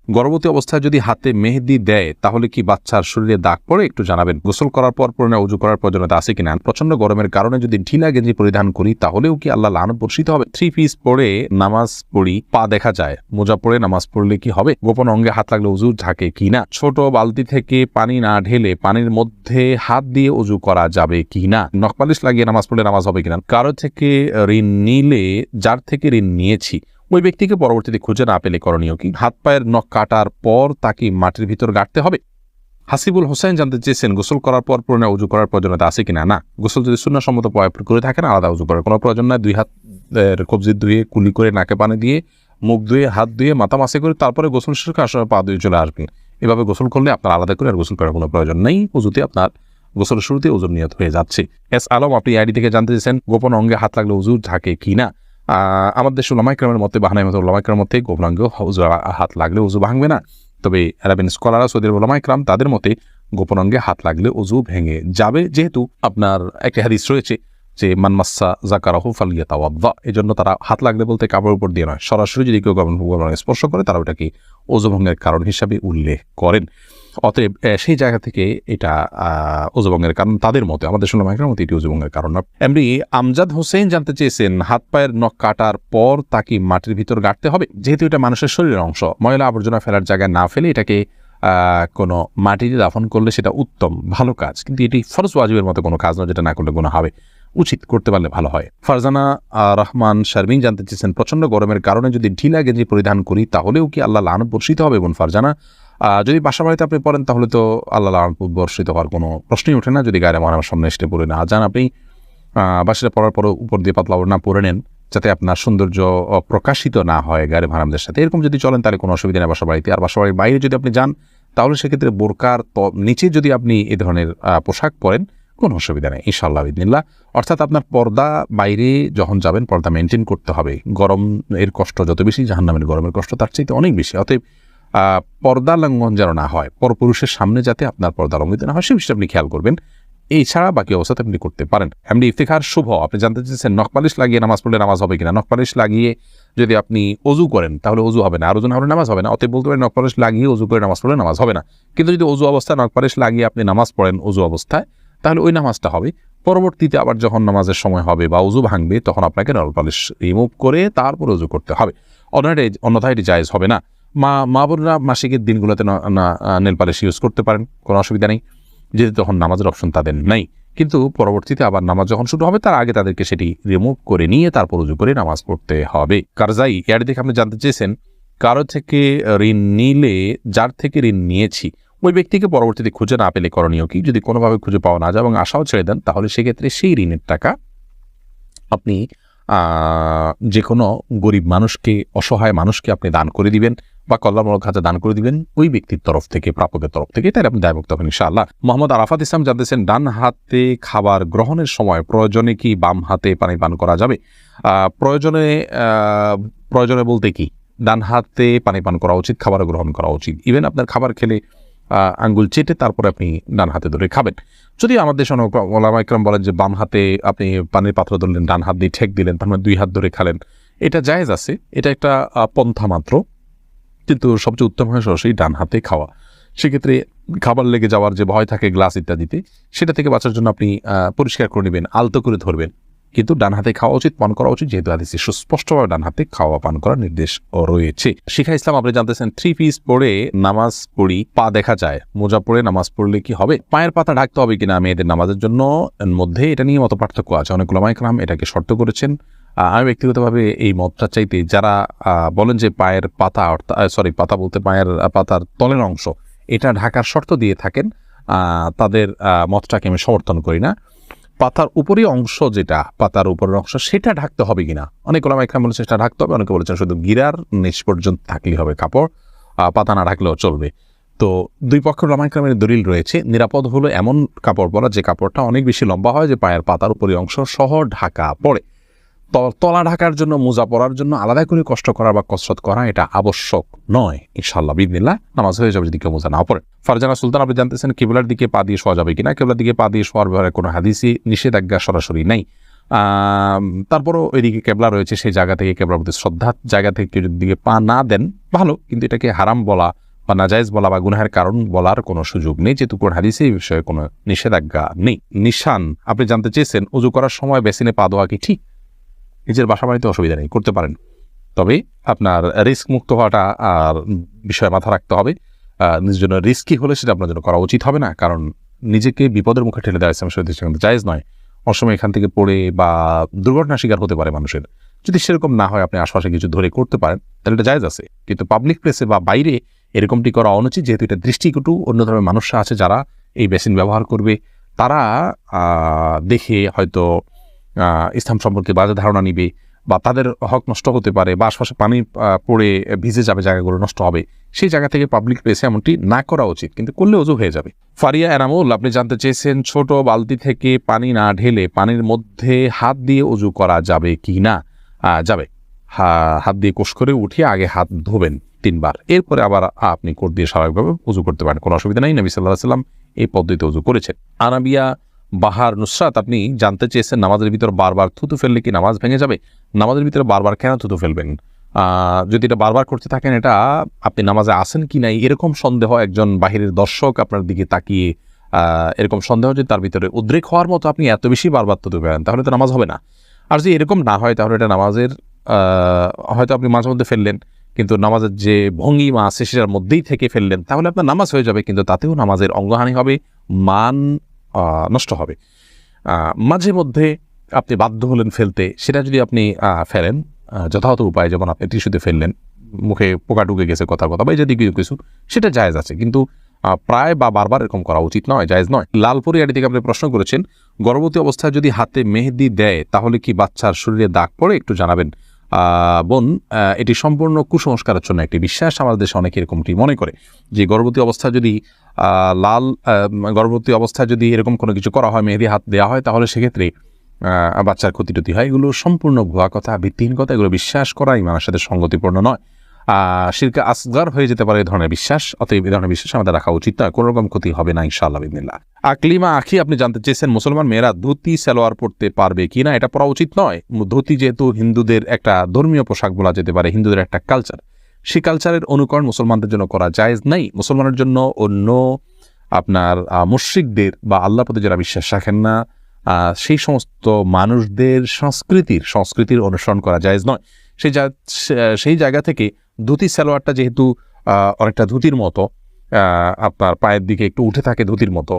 গর্ভবতী অবস্থায় যদি হাতে মেহেদি দেয় তাহলে কি বাচ্চার শরীরে দাগ পড়ে? একটু জানাবেন। গোসল করার পর পুনরায় ওযু করার প্রয়োজনীয়তা আছে কিনা? প্রচন্ড গরমের কারণে যদি ঢিলা গেঞ্জি পরিধান করি তাহলেও কি আল্লাহ লানত বর্ষিত হবে? 3 পিস পরে নামাজ পড়ি, পা দেখা যায়, মোজা পরে নামাজ পড়লে কি হবে? গোপন অঙ্গে হাত লাগলে ওযু ঝাঁকে কিনা? ছোট বালতি থেকে পানি না ঢেলে পানির মধ্যে হাত দিয়ে ওযু করা যাবে কিনা? নখপালিশ লাগিয়ে নামাজ পড়লে নামাজ হবে কিনা? কারো থেকে ঋণ নিলে যার থেকে ঋণ নিয়েছি ওই ব্যক্তিকে পরবর্তীতে খুঁজে না পেলে করণীয় কি? হাত পায়ের নখ কাটার পর তাকে মাটির ভিতর গাঁটতে হবে? হাসিবুল হোসেন জানতে চেয়েছেন গোসল করার পর পুনরায় ওযু করার প্রয়োজনীয়তা আছে কিনা? না, গোসল যদি সুন্নাহসম্মত করে থাকেন আলাদা ওযু করার কোনো প্রয়োজন নাই। 2 হাত কবজি ধুয়ে কুলি করে নাকে পানি দিয়ে মুখ ধুয়ে হাত ধুয়ে মাথা মাসে করে তারপরে গোসল শেষ করে আসলে পা ধুয়ে চলে আসবেন। এভাবে গোসল করলে আপনার আলাদা করে আর গোসল করার কোনো প্রয়োজন নেই। ওযুতে আপনার গোসলের শুরুতে ওযুর নিয়ত হয়ে যাচ্ছে। এস আলম আপনি আইডি থেকে জানতে চেয়েছেন গোপন অঙ্গে হাত লাগলে ওযু ঝাঁকে কিনা? আমাদের দেশের উলামা ইকরামের মতে বা হানাফি উলামা ইকরামের মতে গোপন অঙ্গে হাত লাগলে ওযু ভাঙবে না। তবে আরবিয়ান স্কলাররা সৌদি উলামা ইকরাম তাদের মতে গোপন অঙ্গে হাত লাগলে ওযু ভেঙে যাবে, যেহেতু আপনার একটা হাদিস রয়েছে যে মান মাসসা যাকারাহু ফালিয়াতাওয়াদ্দা। এজন্য তারা হাত লাগলে বলতে কাপড়ের উপর দিয়ে নয়, সরাসরি যদি কেউ গোপন অঙ্গে স্পর্শ করে তারা ওটাকে ওযু ভঙ্গের কারণ হিসাবে উল্লেখ করেন। অতএব সেই জায়গা থেকে এটা ওযু ভঙ্গের কারণ তাদের মতে, আমাদের উলামা ইকরামের মতে এটি ওযু ভঙ্গের কারণ না। এমনি আমজাদ হোসেন জানতে চেয়েছেন হাত পায়ের নখ কাটার পর তাকে মাটির ভিতর গাঁটতে হবে? যেহেতু এটা মানুষের শরীরের অংশ, ময়লা আবর্জনা ফেলার জায়গায় না ফেলে এটাকে কোনো মাটিতে দাফন করলে সেটা উত্তম, ভালো কাজ। কিন্তু এটি ফরজ ওয়াজিবের মতো কোনো কাজ নয় যেটা না করলে গুনাহ হবে। উচিত, করতে পারলে ভালো হয়। ফারজানা রহমান শারমিন জানতে চেয়েছেন প্রচন্ড গরমের কারণে যদি ঢিলা গেঞ্জি পরিধান করি তাহলেও কি আল্লাহ লানত বর্ষিত হবে? বোন ফারজানা, যদি বাসা বাড়িতে আপনি পড়েন তাহলে তো আল্লাহ লানত বর্ষিত হওয়ার কোনো প্রশ্নই ওঠে না। যদি গায়ে আমার সামনে এসে পড়ে না যান, আপনি বাসায় পড়ার পর উপর দিয়ে পাতলা ওড়না পরে নেন যাতে আপনার সৌন্দর্য প্রকাশিত না হয় গায়ে ভাড়ামদের সাথে। এরকম যদি চলেন তাহলে কোনো অসুবিধা নেই বাসা বাড়িতে। আর বাসা বাড়ির বাইরে যদি আপনি যান তাহলে সেক্ষেত্রে বোরকার নিচে যদি আপনি এ ধরনের পোশাক পরেন কোনো অসুবিধা নেই ইনশাআল্লাহ বিদিনিল্লাহ। অর্থাৎ আপনার পর্দা বাইরে যখন যাবেন পর্দা মেনটেন করতে হবে। গরম এর কষ্ট যত বেশি জাহান্নামের গরমের কষ্ট তার চাইতে অনেক বেশি। অতএব পর্দা লঙ্ঘন যেন না হয়, পরপুরুষের সামনে যাতে আপনার পর্দা লঙ্ঘিত না হয় সে বিষয়টা আপনি খেয়াল করবেন। এছাড়া বাকি অবস্থাতে আপনি করতে পারেন। এমনি ইফতিখার শুভ আপনি জানতে চেয়েছেন নখপালিশ লাগিয়ে নামাজ পড়লে নামাজ হবে কিনা? নখপালিশ লাগিয়ে যদি আপনি ওযু করেন তাহলে ওযু হবে না, আর ওযু না হলে নামাজ হবে না। অতএব বলতে পারেন নখপালিশ লাগিয়ে ওযু করে নামাজ পড়লে নামাজ হবে না। কিন্তু যদি ওযু অবস্থায় নখপালিশ লাগিয়ে আপনি নামাজ পড়েন ওযু অবস্থায় তাহলে ওই নামাজটা হবে। পরবর্তীতে আবার যখন নামাজের সময় হবে বা ওযু ভাঙবে তখন আপনাকে নখপালিশ রিমুভ করে তারপর ওযু করতে হবে, অন্যথায় এটি জায়েজ হবে না। মা বোনরা মাসিকের দিনগুলোতে নেল পালিশ ইউজ করতে পারেন, কোনো অসুবিধা নেই, যেহেতু তখন নামাজের অপশন তাদের নাই। কিন্তু পরবর্তীতে আবার নামাজ যখন শুরু হবে তার আগে তাদেরকে সেটি রিমুভ করে নিয়ে তারপর ওযু করে নামাজ পড়তে হবে। কারজাই এর দিকে আপনি জানতে চেয়েছেন কারো থেকে ঋণ নিলে যার থেকে ঋণ নিয়েছি ওই ব্যক্তিকে পরবর্তীতে খুঁজে না পেলে করণীয় কি? যদি কোনোভাবে খুঁজে পাওয়া না যায় এবং আশাও ছেড়ে দেন তাহলে সেক্ষেত্রে সেই ঋণের টাকা আপনি যে কোনো গরিব মানুষকে, অসহায় মানুষকে আপনি দান করে দিবেন বা কল্যাণমূলক খাতে দান করে দিবেন ওই ব্যক্তির তরফ থেকে, প্রাপকের তরফ থেকে, তাই আপনি দায়মুক্ত হবেন ইনশাআল্লাহ। মোহাম্মদ আরাফাত ইসলাম জানতেছেন ডান হাতে খাবার গ্রহণের সময় প্রয়োজনে কি বাম হাতে পানি পান করা যাবে? প্রয়োজনে বলতে কি, ডান হাতে পানি পান করা উচিত, খাবার গ্রহণ করা উচিত। ইভেন আপনার খাবার খেলে আঙ্গুল চেটে তারপরে আপনি ডান হাতে ধরে খাবেন। যদি আমাদের ওলামা ইকরাম বলেন যে বাম হাতে আপনি পানির পাত্র ধরলেন, ডান হাত দিয়ে ঠেক দিলেন, তার মানে 2 হাত ধরে খালেন, এটা জায়েজ আছে, এটা একটা পন্থা মাত্র। কিন্তু সবচেয়ে উত্তম হয় সরাসরি ডান হাতে খাওয়া। সেক্ষেত্রে খাবার লেগে যাওয়ার যে ভয় থাকে গ্লাস ইত্যাদিতে, সেটা থেকে বাঁচার জন্য আপনি পরিষ্কার করে নেবেন, আলতো করে ধরবেন। কিন্তু ডান হাতে খাওয়া উচিত, পান করা উচিত, যেহেতু হাদিসে সুস্পষ্টভাবে ডান হাতে খাওয়া পান করার নির্দেশ রয়েছে। শিখা ইসলাম আপনি জানতেছেন 3 পিস পরে নামাজ পড়ি, পা দেখা যায়, মোজা পরে নামাজ পড়লে কি হবে? পায়ের পাতা ঢাকতে হবে কিনা মেয়েদের নামাজের জন্য মধ্যে এটা নিয়ে মত পার্থক্য আছে। অনেক উলামা ইকরাম এটাকে শর্ত করেছেন। আমি ব্যক্তিগতভাবে এই মতটা চাইতে যারা বলেন যে পায়ের পাতা পাতা বলতে পায়ের পাতার তলের অংশ এটা ঢাকার শর্ত দিয়ে থাকেন, তাদের মতটাকে আমি সমর্থন করি না। পাতার উপরের অংশ, যেটা পাতার উপরের অংশ সেটা ঢাকতে হবে কিনা, অনেক ওলামা ইকরাম বলেছেন সেটা ঢাকতে হবে, অনেকে বলেছেন শুধু গিরার নিচ পর্যন্ত থাকলেই হবে কাপড়, পাতা না ঢাকলেও চলবে। তো দুই পক্ষের ওলামা ইকরামের দলিল রয়েছে। নিরাপদ হলো এমন কাপড় পরা যে কাপড়টা অনেক বেশি লম্বা হয়, যে পায়ের পাতার উপরের অংশ সহ ঢাকা পড়ে। তলা ঢাকার জন্য, মোজা পরার জন্য আলাদা করে কষ্ট করা বা কসরত করা এটা আবশ্যক নয় ইনশাআল্লাহ বিদিনিল্লাহ। নামাজ হয়ে যাবে যদি কেউ মোজা না পড়ে। ফারজানা সুলতান আপনি জানতেছেন কিবলার দিকে পা দিয়ে শোয়া যাবে কিনা? কিবলার দিকে পা দিয়ে শোয়ার ব্যাপারে কোনো হাদিসই নিষেধাজ্ঞা সরাসরি নাই। তারপরও ওইদিকে কেবলা রয়েছে, সেই জায়গা থেকে কেবলার প্রতি শ্রদ্ধার জায়গা থেকে কেউ যদি দিকে পা না দেন ভালো, কিন্তু এটাকে হারাম বলা বা নাজায়েজ বলা বা গুনাহের কারণ বলার কোনো সুযোগ নেই, যেহেতু কোরআন হাদিসে এই বিষয়ে কোনো নিষেধাজ্ঞা নেই। নিশান, আপনি জানতে চেয়েছেন উজু করার সময় বেসিনে পা দেওয়া কি ঠিক? নিজের বাসা বাড়িতে অসুবিধা নেই, করতে পারেন, তবে আপনার রিস্ক মুক্ত হওয়াটা আর বিষয়ে মাথা রাখতে হবে। নিজের জন্য রিস্কি হলে সেটা আপনার জন্য করা উচিত হবে না, কারণ নিজেকে বিপদের মুখে ঠেলে দেওয়া ইসলাম শরীয়তে সেখানে জায়েজ নয়। অনেক সময় এখান থেকে পড়ে বা দুর্ঘটনার শিকার হতে পারে মানুষের। যদি সেরকম না হয়, আপনি আশপাশে কিছু ধরে করতে পারেন, তাহলে এটা জায়েজ আছে। কিন্তু পাবলিক প্লেসে বা বাইরে এরকমটি করা অনুচিত, যেহেতু এটা দৃষ্টিকটু। অন্য ধরনের মানুষরা আছে যারা এই বেসিন ব্যবহার করবে, তারা দেখে হয়তো ইসলাম সম্পর্কে বাজে ধারণা নিবে বা তাদের হক নষ্ট হতে পারে বা আশপাশে পানি পড়ে ভিজে যাবে, জায়গাগুলো নষ্ট হবে। সেই জায়গা থেকে পাবলিক প্লেসে এমনটি না করা উচিত, কিন্তু করলে অজু হয়ে যাবে। ফারিয়া এনামুল, আপনি জানতে চেয়েছেন ছোট বালতি থেকে পানি না ঢেলে পানির মধ্যে হাত দিয়ে অজু করা যাবে কি না? যাবে। হাত দিয়ে কোষ করে উঠিয়ে আগে হাত ধোবেন 3 বার, এরপরে আবার আপনি কোট দিয়ে স্বাভাবিকভাবে উজু করতে পারেন, কোনো অসুবিধা নেই। নবী সাল্লাল্লাহু আলাইহি ওয়াসাল্লাম এই পদ্ধতিতে উজু করেছেন। আনাবিয়া বাহার নুসরাত, আপনি জানতে চেয়েছেন নামাজের ভিতর বারবার থুতু ফেললে কি নামাজ ভেঙে যাবে? নামাজের ভিতরে বারবার কেন থুতু ফেলবেন? যদি এটা বারবার করতে থাকেন, এটা আপনি নামাজে আসেন কি নাই এরকম সন্দেহ, একজন বাহিরের দর্শক আপনার দিকে তাকিয়ে এরকম সন্দেহ যে তার ভিতরে উদ্রেক হওয়ার মতো আপনি এত বেশি বারবার থুতু ফেলেন, তাহলে তো নামাজ হবে না। আর যদি এরকম না হয়, তাহলে এটা নামাজের হয়তো আপনি মাঝে মধ্যে ফেললেন, কিন্তু নামাজের যে ভঙ্গিমা আছে সেটার মধ্যেই থেকে ফেললেন, তাহলে আপনার নামাজ হয়ে যাবে, কিন্তু তাতেও নামাজের অঙ্গহানি হবে, মান নষ্ট হবে। মাঝে মধ্যে আপনি বাধ্য হলেন ফেলতে, সেটা যদি আপনি ফেলেন যথাযথ উপায়, যেমন আপনি টিস্যুতে ফেললেন, মুখে পোকা ঢুকে গেছে কথা বা এই যদি কিছু, সেটা জায়েজ আছে, কিন্তু প্রায় বা বারবার এরকম করা উচিত নয়, জায়েজ নয়। লালপুরি আড়ি থেকে আপনি প্রশ্ন করেছেন গর্ভবতী অবস্থায় যদি হাতে মেহেদি দেয় তাহলে কি বাচ্চার শরীরে দাগ পড়ে? একটু জানাবেন। বোন, এটি সম্পূর্ণ কুসংস্কারের জন্য একটি বিশ্বাস। আমাদের দেশে অনেকে এরকমটি মনে করে যে গর্ভবতী অবস্থায় যদি গর্ভবতী অবস্থায় যদি এরকম কোনো কিছু করা হয়, মেহেদি হাত দেওয়া হয়, তাহলে সেক্ষেত্রে বাচ্চার ক্ষতি টতি হয়। এগুলো সম্পূর্ণ ভুয়া কথা, ভিত্তিহীন কথা। এগুলো বিশ্বাস করা ইমানের সাথে সঙ্গতিপূর্ণ নয়, শিরকে আসগার হয়ে যেতে পারে এই ধরনের বিশ্বাস। অতএব এই ধরনের বিশ্বাস আমাদের রাখা উচিত নয়, কোনো রকম ক্ষতি হবে না ইনশাআল্লাহ বিদিনিল্লাহ। আকলিমা আখি, আপনি জানতে চেয়েছেন মুসলমান মেয়েরা ধুতি সালোয়ার পরতে পারবে কি না? এটা পরা উচিত নয়। ধুতি যেহেতু হিন্দুদের একটা ধর্মীয় পোশাক বলা যেতে পারে, হিন্দুদের একটা কালচার, সেই কালচারের অনুকরণ মুসলমানদের জন্য করা জায়েজ নাই। মুসলমানের জন্য অন্য আপনার মুশরিকদের বা আল্লাহর প্রতি যারা বিশ্বাস রাখেন না, সেই সমস্ত মানুষদের সংস্কৃতির অনুসরণ করা জায়েজ নয়। সেই জায়গা থেকে ধুতি সালোয়ারটা যেহেতু অনেকটা ধুতির মতো, আপনার পায়ের দিকে একটু উঠে থাকে ধুতির মতো,